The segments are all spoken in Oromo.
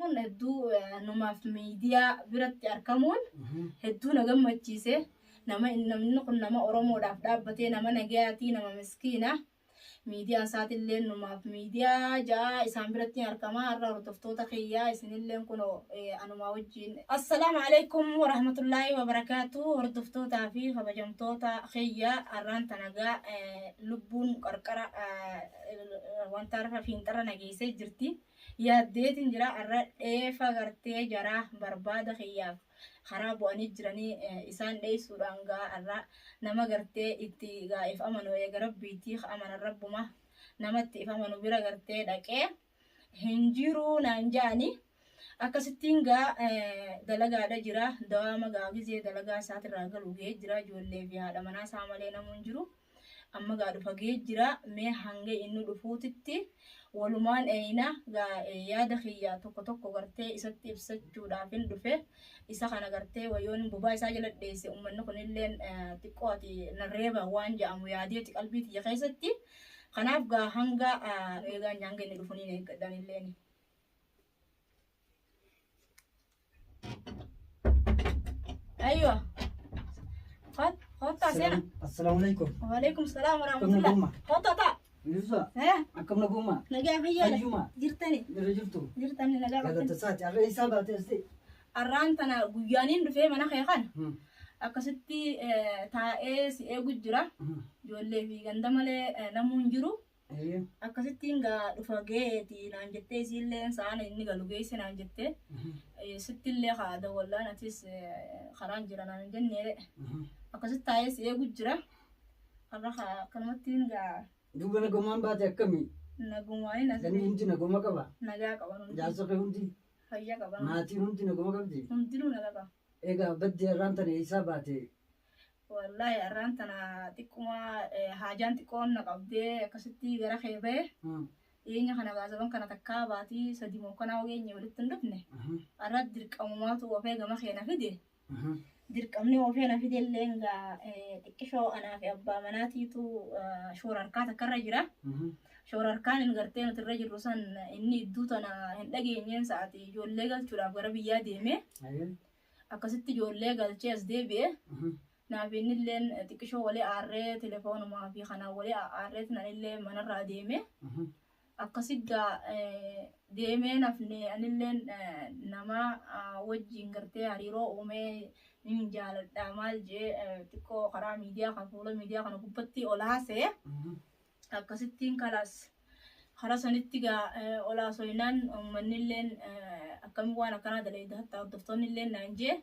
Kun hedduu numaaf miidiyaa biratti argamuun hedduu na gammachiise. Namni kun nama Oromoodhaaf dhaabbatee nama nagayaatii nama miskiina. Miidiyaan isaatillee numaaf miidiyaa jaa isaan biratti argamaa har'a hordoftoota kiyyaa isinillee kun anumaa wajjin. Assalaamu alaikum warahmatullaahi wabarakaatu hordoftootaa fi kabajamtoota kiyyaa har'aan tanagaa lubbuun qarqara wanta har'a fiinxara nageessee jirti. Yaaddeetiin jira har'a dheefa gartee jaraa barbaada kiyyaaf karaa bu'anii jiranii isaan dheessuudhaan gaa har'a nama gartee itti gaa'if amanu garabbiitii amana rabbuma namatti if amanu bira gartee dhaqee hin jiru naan jaani akkasittiin gaa dalagaadha jira dawaama gaa gizee dalagaa isaatirraa galu ga'ee jira ijoollee fi haadha manaa isaa malee namu hin jiru amma gaa dhufa ga'ee jira mee hanga inni dhufuutitti walumaan eeyna gaa yaada kiyyaa tokko gartee isatti ibsachuudhaaf hin dhufe isa kana gartee wayoon bobaa isaa jala dheesse uummanni kunilleen xiqqooti narreeba waan jedhamu yaadeeti qalbii tiyya keessatti kanaaf gaa hanga eegaa hanga inni dhufu niin eeggadhanilleen. Aywa. Khotta sena. Assalamu alaikum. Wa alaikum salam wa rahmatullah. Khotta. Yusa. Akkam naguma. Nagaa fayyaadha. Ayyuma. Jirtani. Jirtu. Jirtani nagaa Galata bakkatti. saati arra isaa baatee asti. Arraan tana guyyaaniin dhufee mana kee kana. Akkasitti taa'ee si eegu jira. Ijoollee fi ganda malee namuu hin jiru. Akkasittiin gaa dhufa geeti naan jettee isiillee saana inni galu geesse naan jettee. Sittillee haada wallaan atis karaan jira naan jenneere. Akkasitti taa'ee si eegu jira. Har'a akkanumattiin gaa. Duuba nagumaan baate akkami? Nagumaan Namni hundi naguma qaba. nagaa qaban hundi. Jaarsota hundi. Fayyaa qaban. Maatiin hundi naguma qabdi. Hundinuu nagaa qaba. Egaa baddi arraan tana isaa baate. Wallahi arraan tana xiqquma haajaan xiqqoon na qabdee akkasitti gara kee ba'e. Dhiyeenya kana gaasaban kana takkaa baatii sadii moo kanaa ogeenya walitti hin dhufne. Arra dirqamumaatu ofee gama keena fide. Dirqamni ofee na fide illee gaa xiqqishoo anaa fi abbaa manaatiitu shoorarkaa takkarra jira. Shoorarkaan hin gartee nuti irra jirru san inni iddoo tana hin dhageenyeen sa'aatii ijoollee galchuudhaaf gara biyyaa deeme. Akkasitti ijoollee galchee as deebi'e. Naaf innilleen xiqqishoo walii aarree telefoonumaa fi kanaan walii aarree tinanillee manarraa deeme. Akkasitti deemee nafne anilleen nama wajjin gartee hariiroo uumee ni jaaladha maal jee xiqqoo karaa miidiyaa kan fuula miidiyaa kana gubbatti ol haasee akkasittiin karaa sanitti gaa ol haasoinaan uummanilleen akkami waan akkanaa daleedha hatta hordoftoonnillee naan jee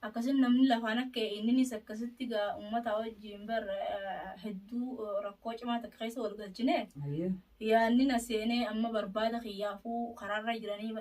akkasin namni lafaan akka inninis akkasitti gaa uummata wajjin bar hedduu rakkoo cimaa takka keessa wal galchine yaanni na seenee amma barbaada kiyyaafuu karaarra jiranii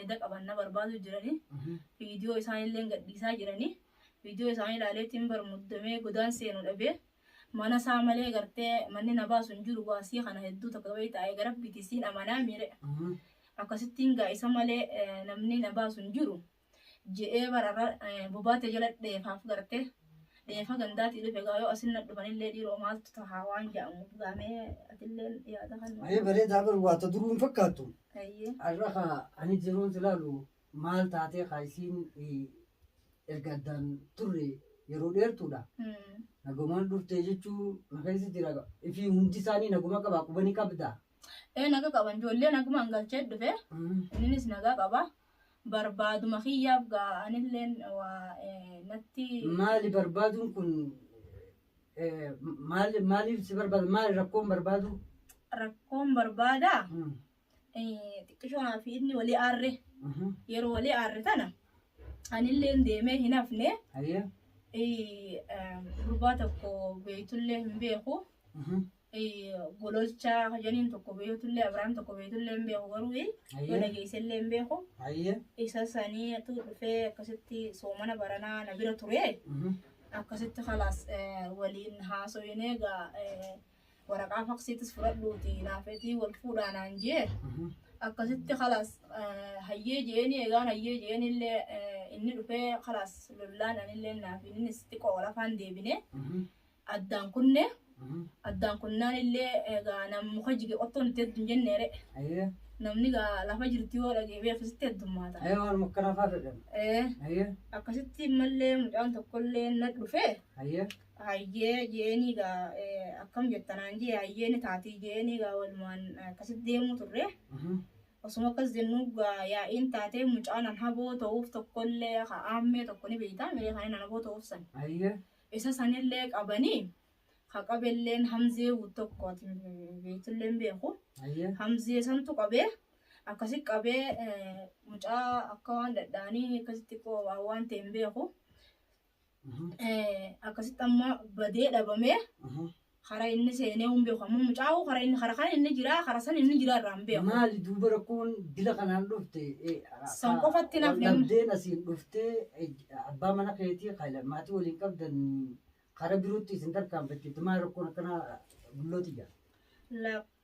eda qabanna barbaadu jiranii viidiyoo isaanillee gadhiisaa jiranii viidiyoo isaanii ilaaleetiin bar muddamee godaan seenu dhabee mana isaa malee gartee manni na baasu hin jiru baasii kana hedduu takka bahee taa'ee gara bitisiin amanaa miire akkasittiin gaa isa malee namni na baasu hin jiru. Je'ee bararra bobaate jala dheefaaf gartee dheefa gandaatii dhufe gaa yoo asin dhufanillee dhiiroo maaltu tahaa waan jedhamu gaamee atillee yaada kan. Bareedaa bar waata duruu hin fakkaattu. Arra ani jiruun ilaalu maal taatee kaayisiin erga addaan turre yeroo dheertuudha. Nagumaan dhuftee jechuu na keessa jira. Ifi hundi isaanii naguma qaba qubanii qabda. Naga qaban ijoollee nagumaan galchee dhufe innis nagaa qaba. Barbaaduma kiyyaaf gaa anilleen natti. Maali barbaaduun kun maaliif si barbaadu? Maali rakkoon barbaadu? Rakkoon barbaadaa xiqqishoonaa fi inni walii aarre yeroo walii aarre tana anilleen deemee hin hafne gurbaa tokko beeytullee hin beeku. Gololcha janiin tokko beeytullee Abrahaam tokko beeytullee hin beeku garuu yoo dhageessellee hin beeku. Isa sanii atu dhufee akkasitti soomana baranaa na bira ture. Akkasitti khalaas waliin haasoyinee gaa waraqaa faqsiitis fudhadhuuti naafetii wal fuudhaanaan jee. Akkasitti khalaas hayyee jeeni egaan hayyee jeenillee inni dhufee khalaas lollaan anillee naaf innis xiqqoo walafaan deebine addaan kunne. Addaan kunnaan illee egaa nam muka jige ottoon itti hedduu jenneere. namni gaa lafa jirti yoo dhagee beeksisti heddummaata. Waan makkana fa'aa fedhan. Akkasitti mallee mucaan tokkollee na dhufe. Hayyee jeeni gaa akkam jettanaan jee hayyeeni taatii jeeni gaa walumaan akkasitti deemu turre. Osuma akkas jennu gaa yaa'iin taatee mucaan an haboo ta'uuf tokkollee ha'aammee tokko ni beektaa miree kan inni haboo ta'uuf san. Isa sanillee qabanii haqabelleen hamzee tokkooti beektulleen beeku. Hamzee santu qabee akkasitti qabee mucaa akka waan dadhaanii akkasitti qoobaa waan ta'e hin beeku. Akkasitti amma badee dhabamee karaa inni seenee hin beeku ammoo mucaa'u karaa kan inni jira karaa san inni jira irraa hin beeku. Maali duuba rakkoon dila kanaan dhufte san qofatti nafne dhabdeen asiin dhufte abbaa mana keetii maatii waliin qabdan karaa birootti isin tarkaanfachiifte maal rakkoon akkana bullooti jira.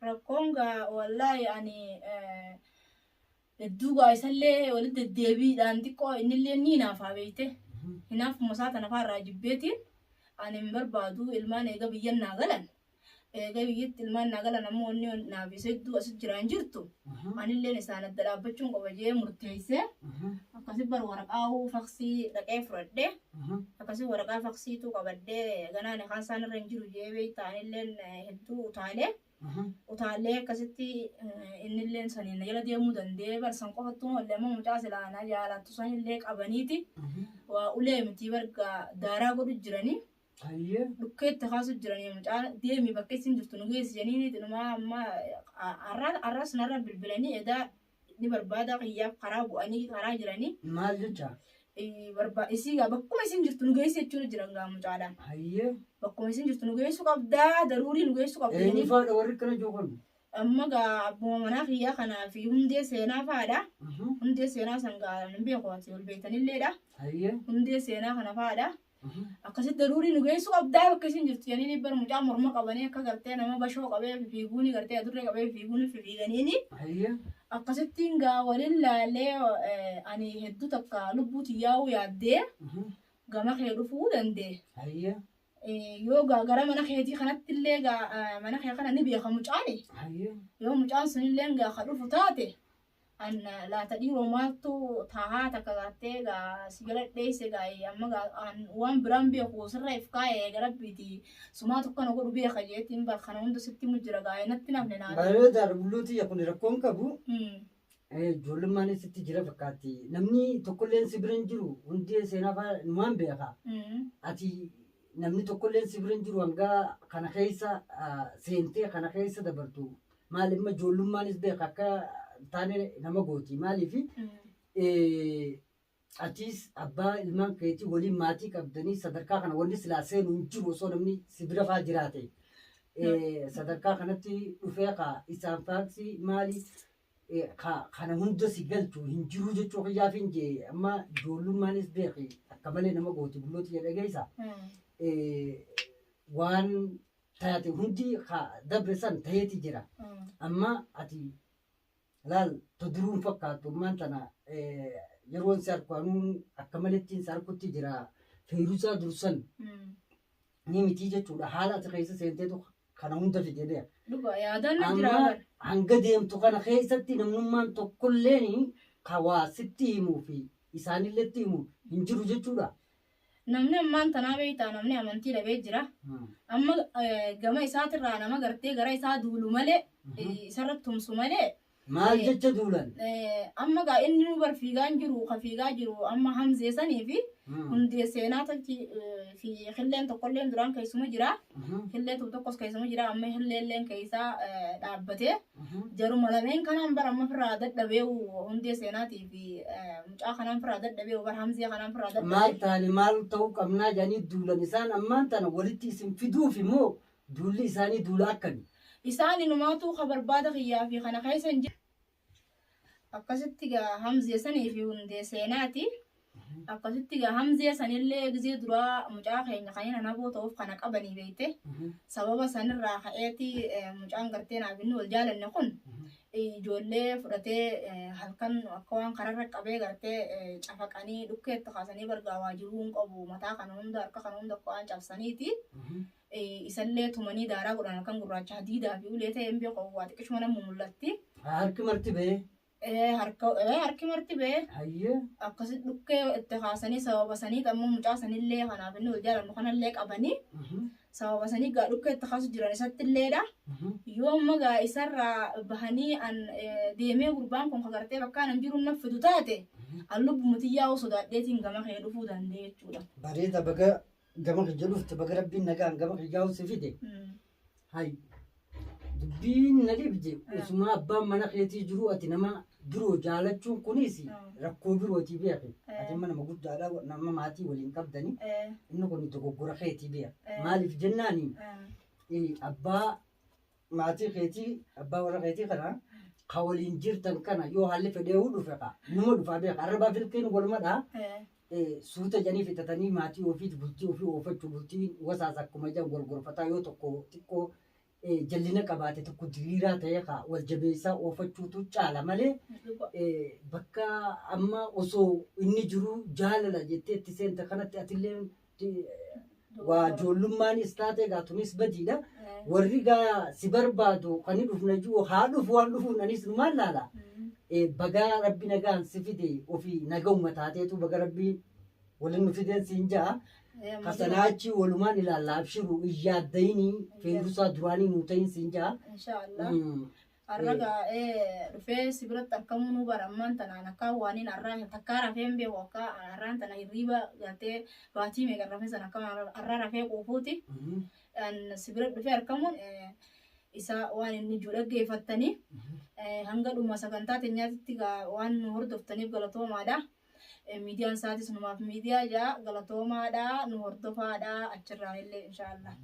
Rakkoon gaa wallaahi ani hedduu gaa isallee walitti deddeebiidhaan xiqqoo innillee ni naafaa beekte. Hinaafuma isaa kana fa'aa jibbeetiin ani hin barbaadu ilmaan eega biyyan naa galan. Eega biyyatti ilmaan naa galan ammoo inni naafisee hedduu asitti jiraan jirtu. Anilleen isaan adda dhaabbachuun qofa jee murteessee akkasii bar waraqaa faksii dhaqee fudhadhee akkasii waraqaa faksiitu qabadhee ganaan kan isaan irra hin jiru jee beektaa anilleen hedduu utaalee akkasitti innilleen saniin jala deemuu danda'ee barsan qofattuu wallee ammoo mucaa silaanaa jaalattu sanillee qabaniiti waa ulee miti barga daaraa godhu jiranii. Dukkeetti kaasu jiranii mucaa deemii bakka isin jirtu nu geessisanii dhumaa amma arras narra bilbilanii edaa ni barbaada qiyyaaf karaa bu'anii karaa jiranii. Maal jecha? Isii gaa bakkuma isin jirtu nu geessi jechuun jiran gaa mucaadhaan. Bakkuma isin jirtu nu geessu qabdaa daruurii nu geessu qabda. Eenyu faadha warri kana jookan? Amma gaa abbuma manaa kiyyaa kanaa fi hundee seenaa faadha. Hundee seenaa san gaa hin beeku ati ol beektanilleedha. Hundee seenaa kana faadha. Akkasitti daruurii nu geessu qabdaa bakka isin jirtu yanii dhibbar mucaa morma qabanii akka gartee nama bashoo qabee fiiguuni gartee adurree qabee fiiguuni fiiganiini. Akkasittiin gaa waliin laalee ani hedduu takka lubbuuti yaa'uu yaaddee gama kee dhufuu dandee. Yoo gaa gara mana keetii kanatti illee gaa mana kee kana ni beeka mucaani. Yoo mucaan sunillee gaa ka dhufu taate an laata dhiiroo maaltu tahaa takka gaattee gaa sigala dheesse gaa amma gaa waan biraan beeku sirra ifkaa'ee gara biiti sumaa tokko na godhu beeka jeetiin kana hunda sitti mujjira gaa natti nafne naaf. Bareedaa bulluuti kun rakkoon qabu. Ijoollummaan sitti jira fakkaatti namni tokkolleen si bira hin jiru hundee seenaa fa'aa numaan beeka. Ati namni tokkolleen si bira hin jiru hanga kana keessa seentee kana keessa dabartu maal imma ijoollummanis beeka akka taane nama gooti maaliif atis abbaa ilmaan keetii waliin maatii qabdanii sadarkaa kana wanni silaa seenu hin jiru osoo namni si bira fa'aa jiraate sadarkaa kanatti dhufee isaan faaksi maali kana hunda si galchu hin jiru jechuu kiyyaaf hin jee amma ijoollummanis beeki akka malee nama gooti bullooti jedhe geessa waan taate hundi dabre san ta'eeti jira amma ati laal toduruun fakkaatu ammaan tana yeroon si harkaanuun akka maleettiin si harkutti jira feeruusaa dursan ni mitii jechuudha haala ati keessa seenteetu kana hunda fidee amma hanga deemtu kana keessatti namnummaan tokkolleen kawaa sitti himuu fi isaanilleetti himu hin jiru jechuudha. Namni ammaan tanaa beektaa namni amantii dhabee jira. Amma gama isaatirraa nama gartee gara isaa duulu malee isarratti tumsu malee. Maal jecha duulan? Amma gaa inni nu barfiigaa jiru kafiigaa jiru amma hamzeessanii fi hundee seenaa fi hilleen tokkolleen duraan keessuma jira. Hillee tokkos keessuma jira amma hilleelleen keessaa dhaabbatee jaruma lameen kanaan bara amma firraa dadhabee hundee seenaatii fi mucaa kanaan firraa dadhabee bara hamzee kanaan firraa dadhabee. Maal taane maal ta'uu qabnaa jedhanii duulan isaan ammaan tana walitti isin fiduuf immoo duulli isaanii duula akkami? Isaan inumaatu ka barbaada kiyyaa fi kana keessa hin jiru. Akkasitti gaa hamzeessanii fi hundee seenaati. Akkasitti gaa hamzeessanillee gizee duraa mucaa keenya kan inni naboo ta'uuf kana qabanii beekte. Sababa sanirraa ka'eeti mucaan gartee naaf inni wal jaalanne kun ijoollee fudhatee halkan akka waan kararra qabee gartee cafaqanii dhukkeetti kaasanii bargaa waajiruun qabu mataa kana hunda harka kana hunda akka waan cabsaniiti. Isallee tumanii daaraa godhan halkan gurraacha diidaa fi ulee ta'een beeku waa xiqqishuma nama mul'atti. harki marti bee. Harki marti bee. Hayyee. Akkasi dhukkee itti haasanii sababa sanii ammoo mucaa sanillee kanaaf inni hojii jaalannu kanallee qabanii. Sababa sanii gaa dhukkee itti haasu jiran isatti illeedha. Yoo amma gaa isarraa bahanii deemee gurbaan kun kagartee bakkaan hin jiru naf fidu taate. Allubbu mutiyyaa sodaadheetiin gama kee dhufuu danda'e jechuudha. Bareeda baga gama kiyya dhufte baga rabbiin nagaan gama kiyyaa si fide. Hay dubbiin na dhibde usuma abbaan mana keetii jiru ati nama biroo jaalachuun kunis rakkoo birootii beeke. Ati nama guddaadha nama maatii waliin qabdani. Inni kun dogoggora keetii beeka. Maaliif jennaani abbaa maatii keetii abbaa warra keetii kana. Kawalin jirtan kana yoo haalli fedhee dhufe ka numa dhufa beeka arraba filkeen walumadha suuta janii fitatanii maatii ofii bultii ofii oofachuu bultii wasaas akkuma jan gorgorfataa yoo tokko xiqqoo jallina qabaate tokko diriiraa ta'e ka wal jabeessaa oofachuutu caala malee bakka amma osoo inni jiru jaalala jettee itti seenta kanatti atillee waa ijoollummaan taate gaatunis badiidha. Warri gaa si barbaadu kan dhufna jiru haa dhufu waan dhufuun anis numaan laala. Bagaa rabbi nagaan si fide ofii naga uummatateetu baga rabbi waliin nu fideen siin ja'a. Kasanaachi walumaan ilaalla abshiru iyyaaddaini feerusaa duraanii nu ta'in siin ja'a. Inshaallah. Arraga dhufee si biratti argamuu nu barammaan tanaan akka waaniin arraa takkaa rafeen beeku akka arraan tana hirriiba galtee baatii meeqa rafee sana akka arraa rafee quufuuti. Si bira dhufee argamuun isa waan inni jiru dhaggeeffattanii hanga dhuma sagantaa teenyaatti waan nu hordoftaniif galatoomaadha. Miidiyaan isaatis numaaf miidiyaa jaa galatoomaadha nu hordofaadha achirraa illee inshaallah.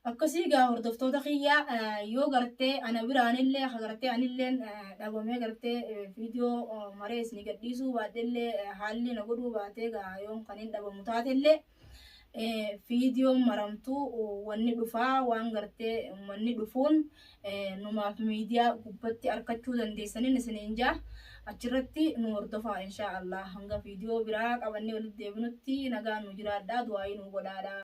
Akkasii gaa hordoftoota kiyyaa yoo gartee ana biraanillee agartee anilleen dhabamee gartee viidiyoo maree isin gadhiisuu baadhellee haalli na godhuu baatee gaa yoon kan hin dhabamu taatellee viidiyoon maramtuu wanni dhufaa waan gartee wanni dhufuun numaaf miidiyaa gubbatti arkachuu dandeessaniin isiniin jaa achirratti nu hordofaa inshaallah hanga viidiyoo biraa qabannee walitti deebinutti nagaan nu jiraadhaa du'aayii nu godhaadhaa.